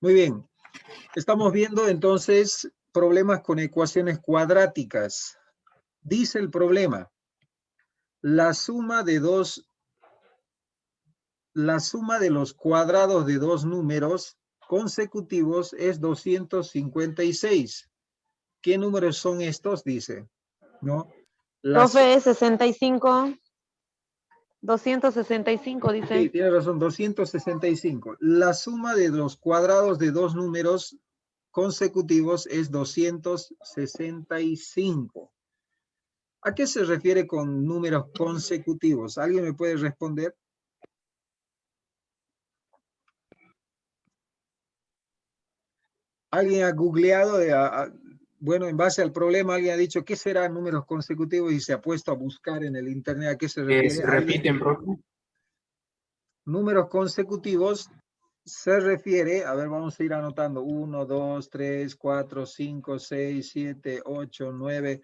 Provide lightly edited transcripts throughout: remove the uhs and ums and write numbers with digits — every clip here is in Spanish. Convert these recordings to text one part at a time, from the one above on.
Muy bien. Estamos viendo entonces problemas con ecuaciones cuadráticas. Dice el problema, la suma de los cuadrados de dos números consecutivos es 256. ¿Qué números son estos? Dice, ¿no? Profe, 65. 265 dice. Sí, tiene razón, 265. La suma de los cuadrados de dos números consecutivos es 265. ¿A qué se refiere con números consecutivos? ¿Alguien me puede responder? ¿Alguien ha googleado? Bueno, en base al problema, alguien ha dicho, ¿qué será números consecutivos? Y se ha puesto a buscar en el internet a qué se refiere. Se repiten, profe. Números consecutivos se refiere, a ver, vamos a ir anotando, 1, 2, 3, 4, 5, 6, 7, 8, 9.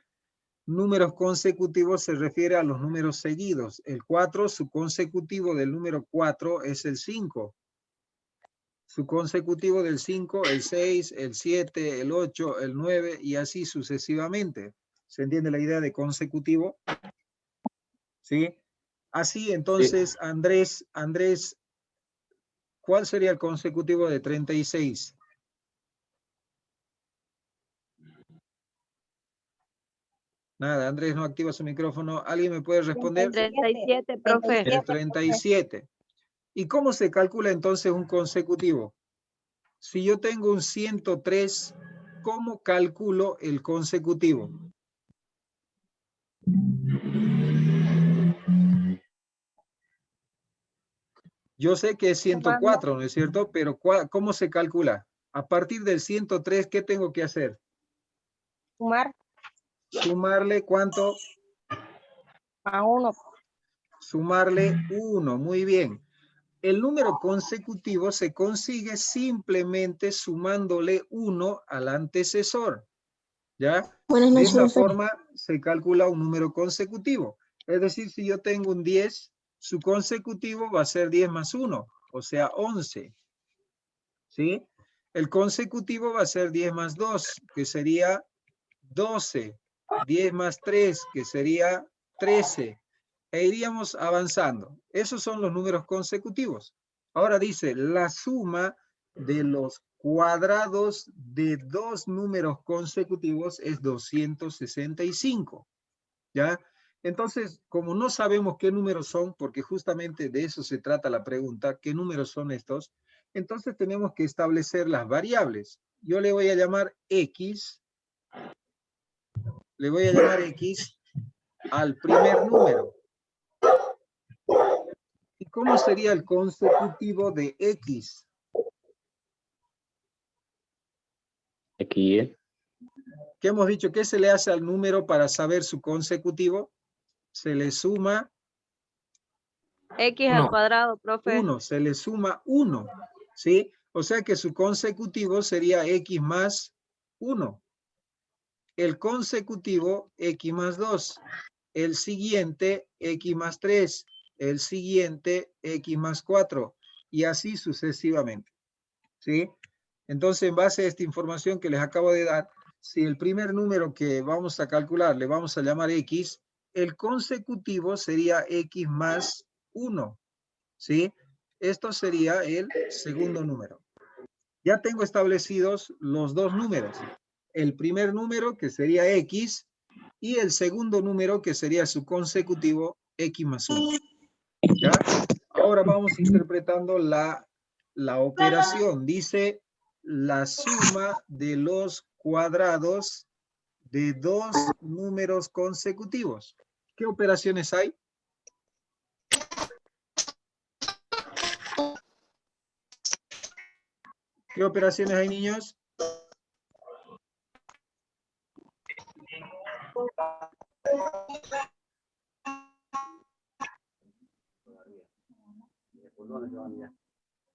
Números consecutivos se refiere a los números seguidos. El 4, su consecutivo del número 4 es el 5. Su consecutivo del 5, el 6, el 7, el 8, el 9 y así sucesivamente. ¿Se entiende la idea de consecutivo? ¿Sí? Así entonces, sí. Andrés, ¿cuál sería el consecutivo de 36? Nada, Andrés no activa su micrófono. ¿Alguien me puede responder? 37, profe. El 37. ¿Y cómo se calcula entonces un consecutivo? Si yo tengo un 103, ¿cómo calculo el consecutivo? Yo sé que es 104, ¿no es cierto? Pero ¿cómo se calcula? A partir del 103, ¿qué tengo que hacer? Sumar. Sumarle, ¿cuánto? A 1. Sumarle 1, muy bien. El número consecutivo se consigue simplemente sumándole 1 al antecesor, ¿ya? De esa forma se calcula un número consecutivo. Es decir, si yo tengo un 10, su consecutivo va a ser 10 más 1, o sea, 11. ¿Sí? El consecutivo va a ser 10 más 2, que sería 12. 10 más 3, que sería 13. E iríamos avanzando. Esos son los números consecutivos. Ahora dice, la suma de los cuadrados de dos números consecutivos es 265. ¿Ya? Entonces, como no sabemos qué números son, porque justamente de eso se trata la pregunta, ¿qué números son estos? Entonces tenemos que establecer las variables. Yo le voy a llamar X. Le voy a llamar X al primer número. ¿Y cómo sería el consecutivo de X? Aquí. ¿Qué hemos dicho? ¿Qué se le hace al número para saber su consecutivo? Se le suma X al cuadrado, profe. 1, se le suma 1, ¿sí? O sea que su consecutivo sería X más 1. El consecutivo, X más 2. El siguiente, X más 3. El siguiente, X más 4. Y así sucesivamente, ¿sí? Entonces, en base a esta información que les acabo de dar, si el primer número que vamos a calcular le vamos a llamar X, el consecutivo sería X más 1, ¿sí? Esto sería el segundo número. Ya tengo establecidos los dos números. El primer número, que sería X, y el segundo número, que sería su consecutivo, X más 1. ¿Ya? Ahora vamos interpretando la operación. Dice la suma de los cuadrados de dos números consecutivos. ¿Qué operaciones hay? ¿Qué operaciones hay, niños?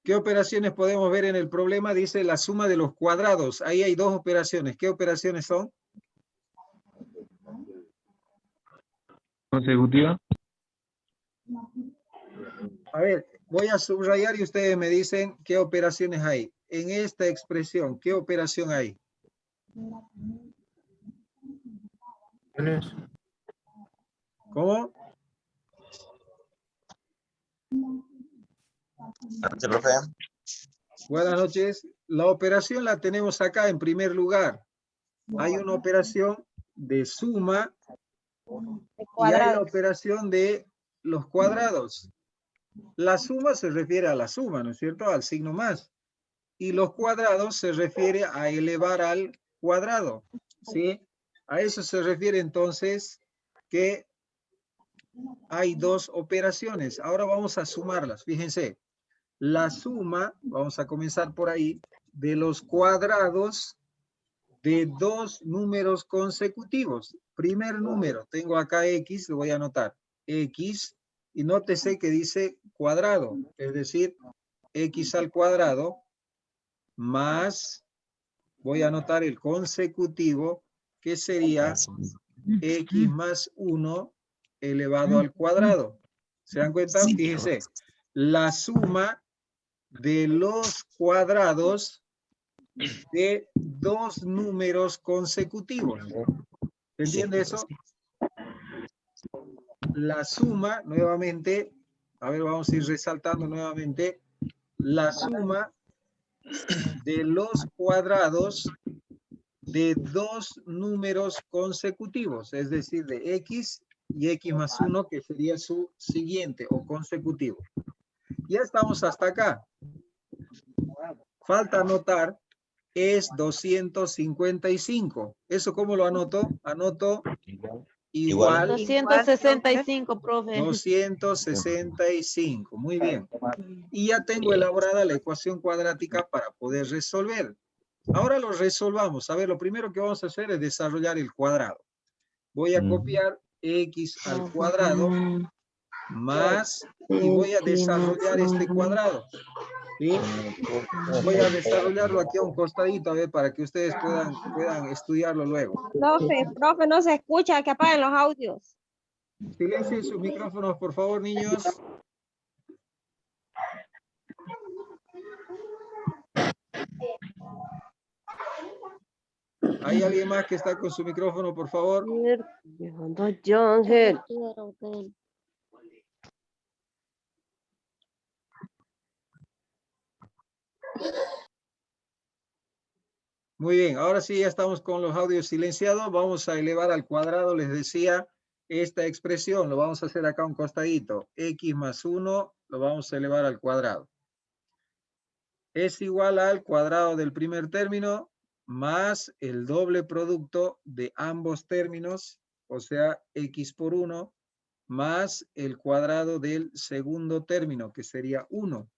¿Qué operaciones podemos ver en el problema? Dice la suma de los cuadrados. Ahí hay dos operaciones. ¿Qué operaciones son? Consecutiva. A ver, voy a subrayar y ustedes me dicen qué operaciones hay. en esta expresión, ¿qué operación hay? ¿Cómo? Sí, profe. Buenas noches. La operación la tenemos acá en primer lugar. Hay una operación de suma De y hay la cuadrados. operación de los cuadrados. La suma se refiere a la suma, ¿no es cierto? Al signo más. Y los cuadrados se refiere a elevar al cuadrado, ¿sí? A eso se refiere entonces que hay dos operaciones. Ahora vamos a sumarlas. Fíjense, la suma, vamos a comenzar por ahí, de los cuadrados de dos números consecutivos. Primer número, tengo acá X, lo voy a anotar, X, y nótese que dice cuadrado, es decir, X al cuadrado, más, voy a anotar el consecutivo, que sería X más 1 elevado al cuadrado. ¿Se dan cuenta? Fíjense, la suma de los cuadrados de dos números consecutivos. ¿Se entiende eso? La suma, nuevamente, a ver, vamos a ir resaltando nuevamente, la suma de los cuadrados de dos números consecutivos, es decir, de X y X más 1, que sería su siguiente o consecutivo. Ya estamos hasta acá. Falta anotar es 255. ¿Eso cómo lo anoto? Anoto igual 265, profe. 265. Muy bien. Y ya tengo elaborada la ecuación cuadrática para poder resolver. Ahora lo resolvamos. A ver, lo primero que vamos a hacer es desarrollar el cuadrado. Voy a copiar X al cuadrado más, y voy a desarrollar este cuadrado. ¿Sí? Voy a desarrollarlo aquí a un costadito, a ver, para que ustedes puedan estudiarlo luego. Profe, no se escucha, que apaguen los audios. Silencien sus micrófonos, por favor, niños. ¿Hay alguien más que está con su micrófono, por favor? Muy bien, ahora sí ya estamos con los audios silenciados. Vamos a elevar al cuadrado, les decía, esta expresión. Lo vamos a hacer acá a un costadito. X más 1 lo vamos a elevar al cuadrado. Es igual al cuadrado del primer término más el doble producto de ambos términos, o sea, X por 1, más el cuadrado del segundo término, que sería 1.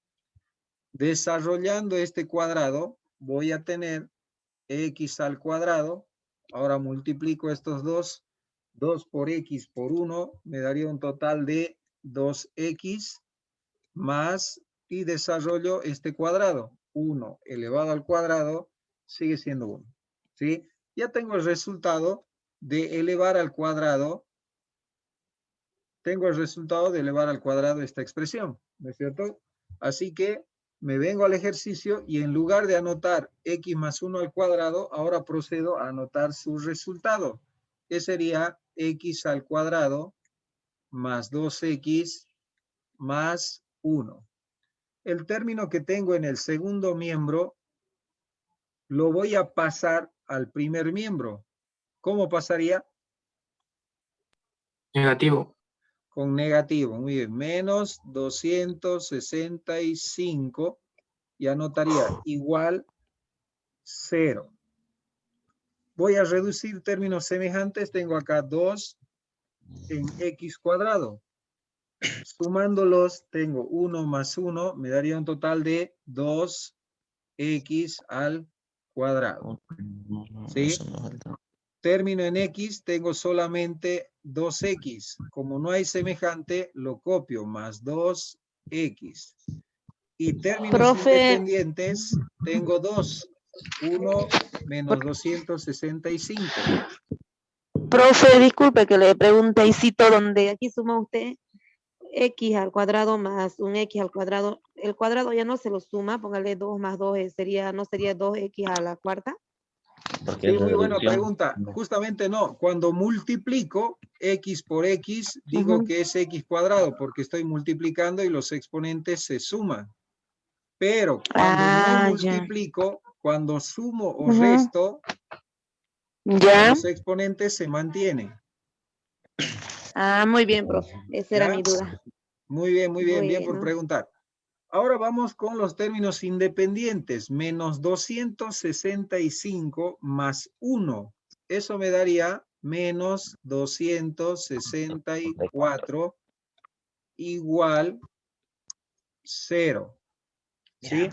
Desarrollando este cuadrado, voy a tener X al cuadrado. Ahora multiplico estos dos. 2 por X por 1 me daría un total de 2X más, y desarrollo este cuadrado. 1 elevado al cuadrado sigue siendo 1. ¿Sí? Ya tengo el resultado de elevar al cuadrado. Tengo el resultado de elevar al cuadrado esta expresión, ¿no es cierto? Así que me vengo al ejercicio y en lugar de anotar X más 1 al cuadrado, ahora procedo a anotar su resultado, que sería X al cuadrado más 2X más 1. El término que tengo en el segundo miembro lo voy a pasar al primer miembro. ¿Cómo pasaría? Negativo. Con negativo, muy bien. Menos 265 y anotaría igual 0. Voy a reducir términos semejantes. Tengo acá 2 en X cuadrado. Sumándolos, tengo 1 más 1, me daría un total de 2X al cuadrado. ¿Sí? Término en X, tengo solamente 2X. Como no hay semejante, lo copio, más 2X. Y términos Profe. independientes, tengo 2. 1 menos 265. Profe, disculpe que le pregunte ahí cito donde aquí suma usted X al cuadrado más un X al cuadrado. el cuadrado ya no se lo suma, póngale 2 más 2 sería, no sería 2x a la cuarta. Porque Sí, es muy buena reducción. pregunta. Justamente no. Cuando multiplico x por x, digo Ujú. que es x cuadrado porque estoy multiplicando y los exponentes se suman. Pero cuando no Ah, ya. multiplico, cuando sumo o Ujú. resto, Ya. los exponentes se mantienen. Ah, muy bien, profe. Esa era ¿Ya? mi duda. Muy bien, bien por Bueno. preguntar. Ahora vamos con los términos independientes. Menos 265 más 1. Eso me daría menos 264 igual 0. ¿Sí?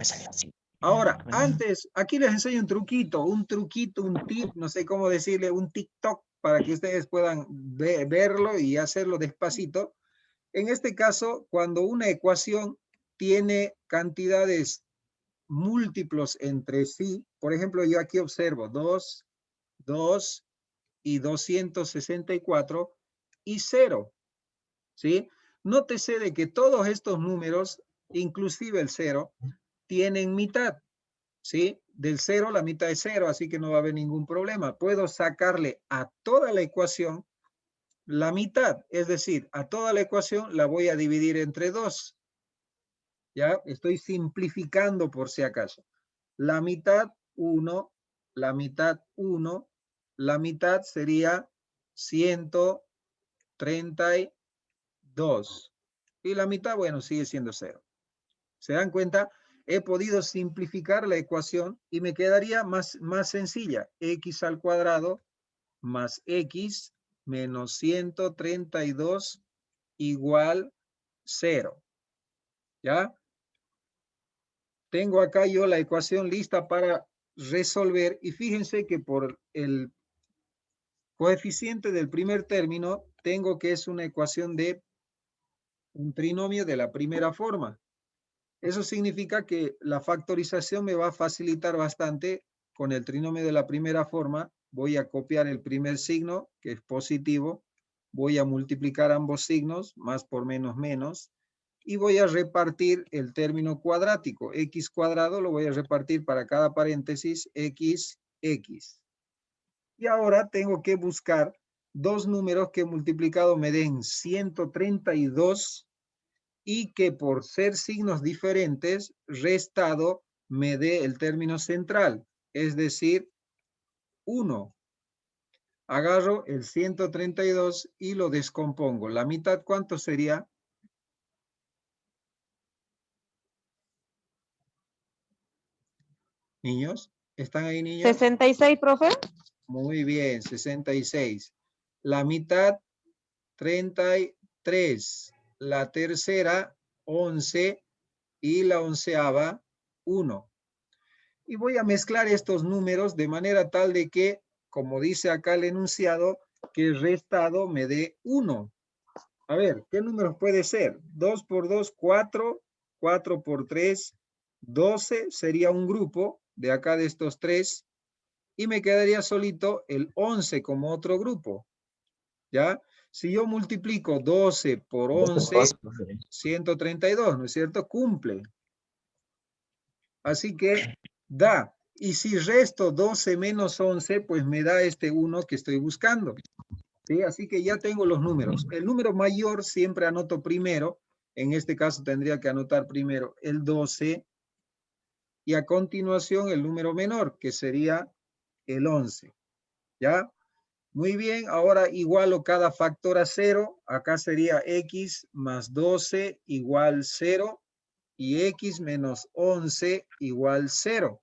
Ahora, antes, aquí les enseño un truquito, un tip, no sé cómo decirle, un TikTok para que ustedes puedan verlo y hacerlo despacito. En este caso, cuando una ecuación tiene cantidades múltiplos entre sí, por ejemplo, yo aquí observo 2, 2 y 264 y 0, ¿sí? Nótese de que todos estos números, inclusive el 0, tienen mitad, ¿sí? Del 0 la mitad es 0, así que no va a haber ningún problema. Puedo sacarle a toda la ecuación la mitad, es decir, a toda la ecuación la voy a dividir entre 2. ¿Ya? Estoy simplificando por si acaso. La mitad 1, la mitad 1, la mitad sería 132. Y la mitad, bueno, sigue siendo 0. ¿Se dan cuenta? He podido simplificar la ecuación y me quedaría más sencilla. X al cuadrado más X menos 132 igual 0. ¿Ya? Tengo acá yo la ecuación lista para resolver y fíjense que por el coeficiente del primer término tengo que es una ecuación de un trinomio de la primera forma. Eso significa que la factorización me va a facilitar bastante. Con el trinomio de la primera forma voy a copiar el primer signo, que es positivo, voy a multiplicar ambos signos, más por menos menos, y voy a repartir el término cuadrático. X cuadrado lo voy a repartir para cada paréntesis x. Y ahora tengo que buscar dos números que multiplicado me den 132 y que por ser signos diferentes, restado me dé el término central, es decir, 1. Agarro el 132 y lo descompongo. ¿La mitad cuánto sería? Niños, ¿están ahí niños? 66, profe. Muy bien, 66. La mitad, 33. La tercera, 11. Y la onceava, 1. Y voy a mezclar estos números de manera tal de que, como dice acá el enunciado, que el restado me dé 1. A ver, ¿qué números puede ser? 2 por 2, 4. 4 por 3, 12. Sería un grupo de acá de estos tres. Y me quedaría solito el 11 como otro grupo. ¿Ya? Si yo multiplico 12 por 11, 132, ¿no es cierto? Cumple. Así que da. Y si resto 12 menos 11, pues me da este 1 que estoy buscando. ¿Sí? Así que ya tengo los números. El número mayor siempre anoto primero. En este caso tendría que anotar primero el 12. Y a continuación el número menor, que sería el 11. ¿Ya? Muy bien, ahora igualo cada factor a 0. Acá sería x más 12 igual 0. Y x menos 11 igual 0.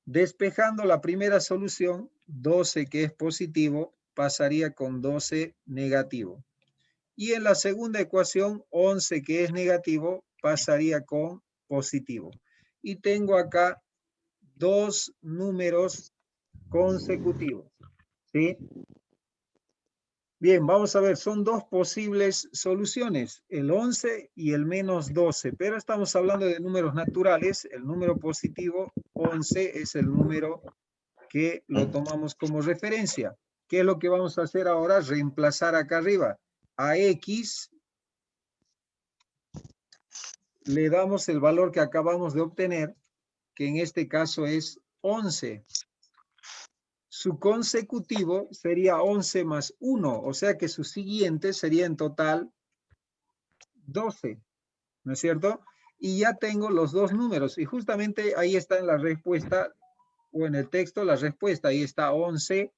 Despejando la primera solución, 12 que es positivo, pasaría con 12 negativo. Y en la segunda ecuación, 11 que es negativo, pasaría con positivo. Y tengo acá dos números consecutivos. ¿Sí? Bien, vamos a ver, son dos posibles soluciones, el 11 y el menos 12, pero estamos hablando de números naturales. El número positivo, 11, es el número que lo tomamos como referencia. ¿Qué es lo que vamos a hacer ahora? Reemplazar acá arriba a x le damos el valor que acabamos de obtener, que en este caso es 11. Su consecutivo sería 11 más 1, o sea que su siguiente sería en total 12, ¿no es cierto? Y ya tengo los dos números, y justamente ahí está en la respuesta, o en el texto la respuesta, ahí está 11,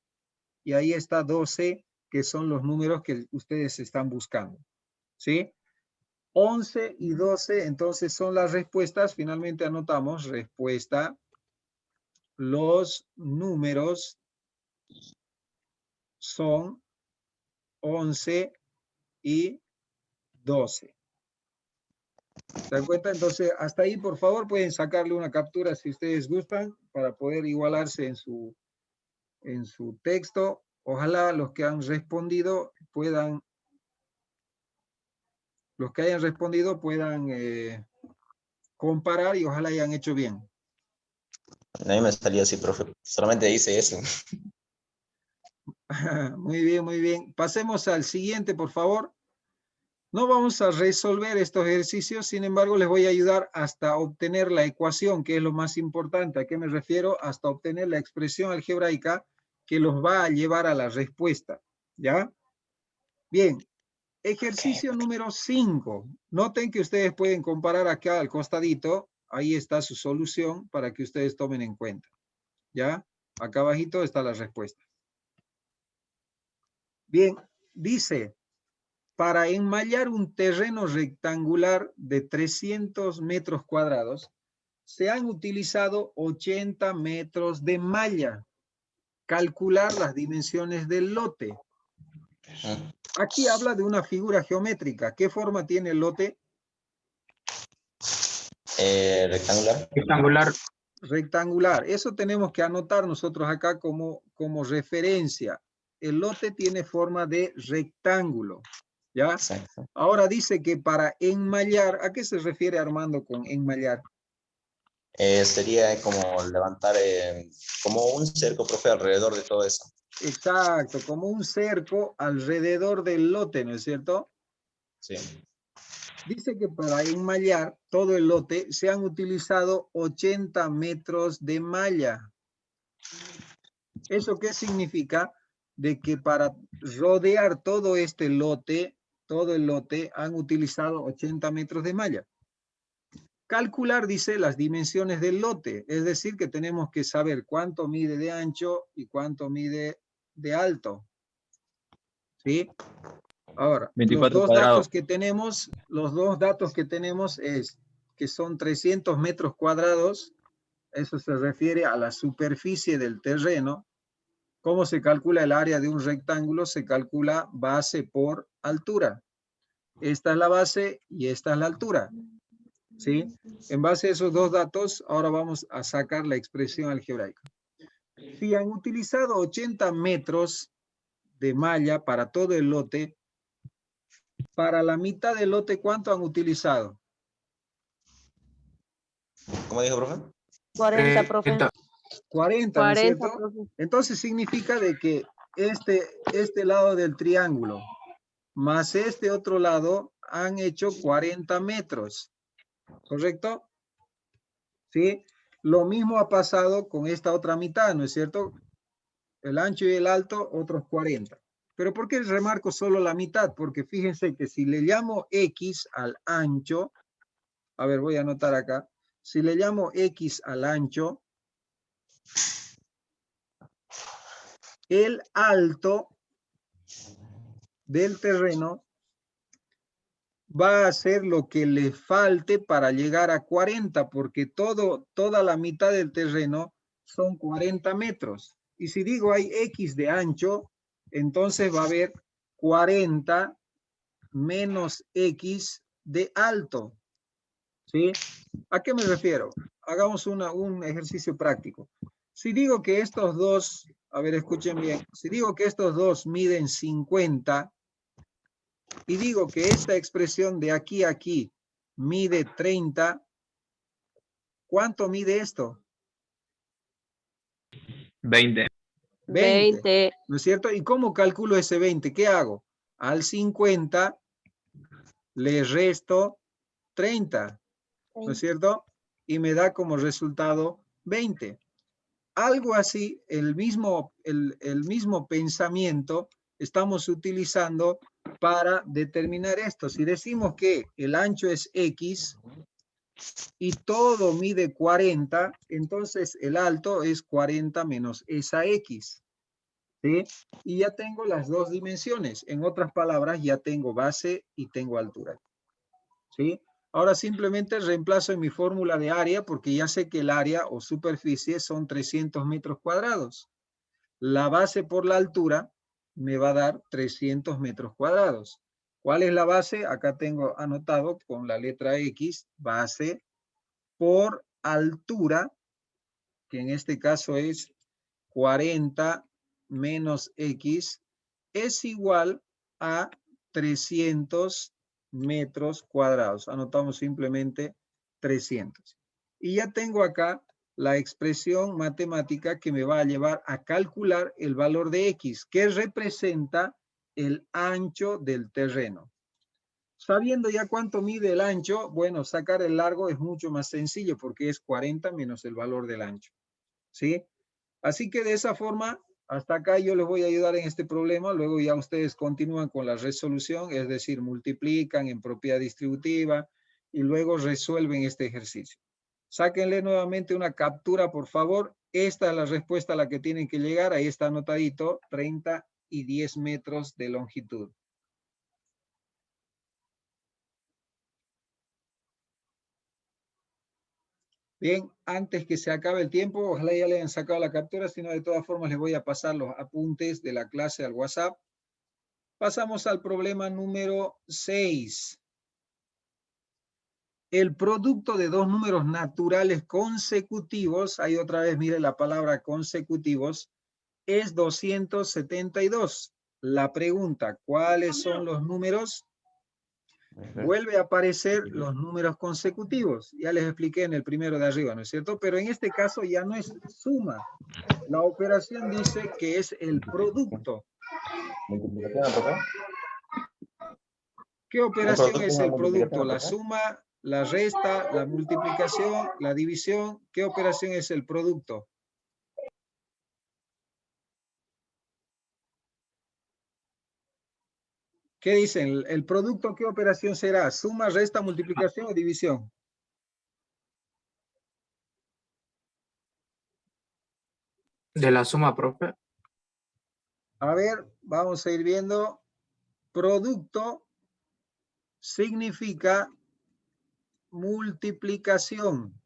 y ahí está 12, que son los números que ustedes están buscando, ¿sí? 11 y 12, entonces son las respuestas. Finalmente anotamos respuesta. Los números son 11 y 12. ¿Se dan cuenta? Entonces, hasta ahí, por favor, pueden sacarle una captura si ustedes gustan para poder igualarse en su texto. Ojalá los que han respondido puedan, comparar y ojalá hayan hecho bien. A mí me salió así, profe. Solamente hice eso. Muy bien, muy bien. Pasemos al siguiente, por favor. No vamos a resolver estos ejercicios, sin embargo, les voy a ayudar hasta obtener la ecuación, que es lo más importante. ¿A qué me refiero? Hasta obtener la expresión algebraica que los va a llevar a la respuesta. ¿Ya? Bien. Ejercicio número 5. Noten que ustedes pueden comparar acá al costadito. Ahí está su solución para que ustedes tomen en cuenta. ¿Ya? Acá abajito está la respuesta. Bien, dice, para enmallar un terreno rectangular de 300 metros cuadrados, se han utilizado 80 metros de malla. Calcular las dimensiones del lote. Aquí habla de una figura geométrica. ¿Qué forma tiene el lote? Rectangular. Rectangular. Rectangular. Eso tenemos que anotar nosotros acá como referencia. El lote tiene forma de rectángulo. ¿Ya? Exacto. Ahora dice que para enmallar, ¿a qué se refiere Armando con enmallar? Sería como levantar como un cerco, profe, alrededor de todo eso. Exacto, como un cerco alrededor del lote, ¿no es cierto? Sí. Dice que para enmallar todo el lote se han utilizado 80 metros de malla. ¿Eso qué significa? De que para rodear todo este lote, todo el lote, han utilizado 80 metros de malla. Calcular, dice, las dimensiones del lote, es decir, que tenemos que saber cuánto mide de ancho y cuánto mide de alto. ¿Sí? Ahora, 24 los dos cuadrados. datos que tenemos es que son 300 metros cuadrados, eso se refiere a la superficie del terreno. ¿Cómo se calcula el área de un rectángulo? Se calcula base por altura. Esta es la base y esta es la altura. ¿Sí? En base a esos dos datos, ahora vamos a sacar la expresión algebraica. Si han utilizado 80 metros de malla para todo el lote, para la mitad del lote, ¿cuánto han utilizado? ¿Cómo dijo, profe? 40, profe. 40, ¿no es 40, cierto? profe. Entonces significa de que este lado del triángulo más este otro lado han hecho 40 metros. ¿Correcto? ¿Sí? Lo mismo ha pasado con esta otra mitad, ¿no es cierto? El ancho y el alto, otros 40. ¿Pero por qué remarco solo la mitad? Porque fíjense que si le llamo X al ancho, a ver, voy a anotar acá. Si le llamo X al ancho, el alto del terreno va a ser lo que le falte para llegar a 40, porque toda la mitad del terreno son 40 metros. Y si digo hay X de ancho, entonces va a haber 40 menos X de alto. ¿Sí? ¿A qué me refiero? Hagamos un ejercicio práctico. Si digo que estos dos, a ver, escuchen bien, si digo que estos dos miden 50, y digo que esta expresión de aquí a aquí mide 30, ¿cuánto mide esto? 20. 20. ¿No es cierto? ¿Y cómo calculo ese 20? ¿Qué hago? Al 50 le resto 30. ¿no es cierto? Y me da como resultado 20. Algo así, el mismo pensamiento estamos utilizando para determinar esto. Si decimos que el ancho es X y todo mide 40, entonces el alto es 40 menos esa X. ¿Sí? Y ya tengo las dos dimensiones. En otras palabras, ya tengo base y tengo altura. ¿Sí? Ahora simplemente reemplazo en mi fórmula de área porque ya sé que el área o superficie son 300 metros cuadrados. La base por la altura me va a dar 300 metros cuadrados. ¿Cuál es la base? Acá tengo anotado con la letra X, base por altura, que en este caso es 40 menos X, es igual a 300 metros cuadrados. Anotamos simplemente 300. Y ya tengo acá la expresión matemática que me va a llevar a calcular el valor de X, que representa el ancho del terreno. Sabiendo ya cuánto mide el ancho, bueno, sacar el largo es mucho más sencillo porque es 40 menos el valor del ancho. ¿Sí? Así que de esa forma, hasta acá yo les voy a ayudar en este problema. Luego ya ustedes continúan con la resolución, es decir, multiplican en propiedad distributiva y luego resuelven este ejercicio. Sáquenle nuevamente una captura, por favor. Esta es la respuesta a la que tienen que llegar. Ahí está anotadito, 30 y 10 metros de longitud. Bien, antes que se acabe el tiempo, ojalá ya le hayan sacado la captura, si no, de todas formas les voy a pasar los apuntes de la clase al WhatsApp. Pasamos al problema número 6. El producto de dos números naturales consecutivos, ahí otra vez mire la palabra consecutivos, es 272. La pregunta, ¿cuáles son los números? Vuelve a aparecer los números consecutivos. Ya les expliqué en el primero de arriba, ¿no es cierto? Pero en este caso ya no es suma. La operación dice que es el producto. ¿Qué operación es el producto? La suma, la resta, la multiplicación, la división. ¿Qué operación es el producto? ¿Qué dicen? ¿El producto qué operación será? ¿Suma, resta, multiplicación o división? De la suma, profe. A ver, vamos a ir viendo. Producto significa multiplicación.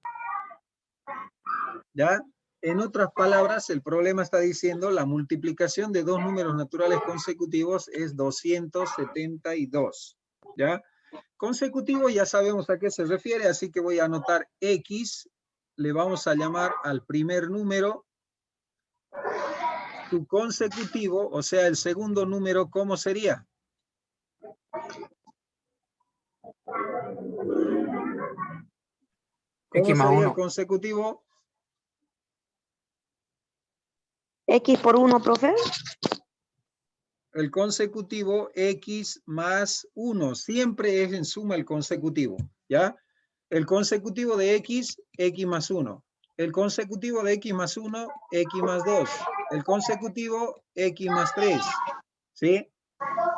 ¿Ya? En otras palabras, el problema está diciendo la multiplicación de dos números naturales consecutivos es 272. ¿Ya? Consecutivo ya sabemos a qué se refiere, así que voy a anotar X. Le vamos a llamar al primer número. Su consecutivo, o sea, el segundo número, ¿cómo sería? ¿Cómo X más sería el 1. consecutivo? X por 1, profe. El consecutivo X más 1. Siempre es en suma el consecutivo. ¿Ya? El consecutivo de X, X más 1. El consecutivo de X más 1, X más 2. El consecutivo, X más 3. ¿Sí?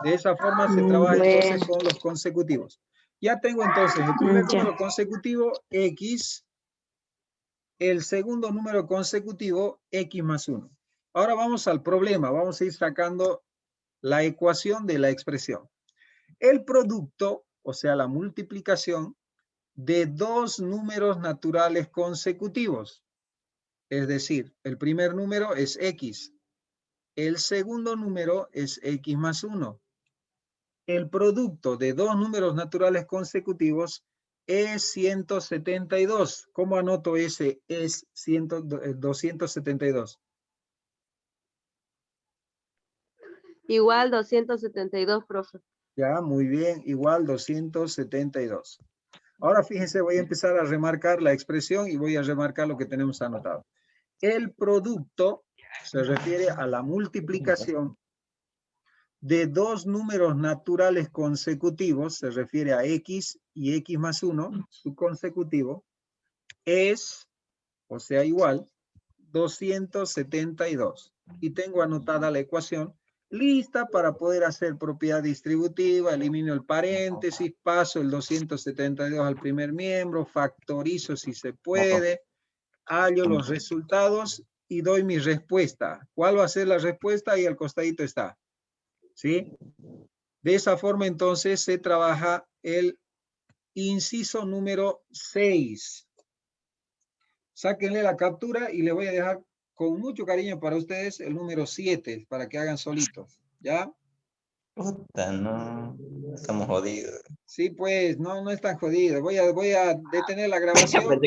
De esa forma se trabaja entonces con los consecutivos. Ya tengo entonces el primer número consecutivo, X. El segundo número consecutivo, X más 1. Ahora vamos al problema. Vamos a ir sacando la ecuación de la expresión. El producto, o sea, la multiplicación de dos números naturales consecutivos. Es decir, el primer número es X. El segundo número es X más 1. El producto de dos números naturales consecutivos es 172. ¿Cómo anoto ese es 272? Igual 272, profe. Ya, muy bien, igual 272. Ahora fíjense, voy a empezar a remarcar la expresión y voy a remarcar lo que tenemos anotado. El producto se refiere a la multiplicación de dos números naturales consecutivos, se refiere a x y x más 1, su consecutivo, es, o sea, igual, 272. Y tengo anotada la ecuación lista para poder hacer propiedad distributiva, elimino el paréntesis, paso el 272 al primer miembro, factorizo si se puede, hallo los resultados y doy mi respuesta. ¿Cuál va a ser la respuesta? Ahí al costadito está. ¿Sí? De esa forma entonces se trabaja el inciso número 6. Sáquenle la captura y le voy a dejar con mucho cariño para ustedes el número 7 para que hagan solitos. ¿Ya? Puta, no. Estamos jodidos. Sí, pues, no es tan jodido. Voy a detener la grabación.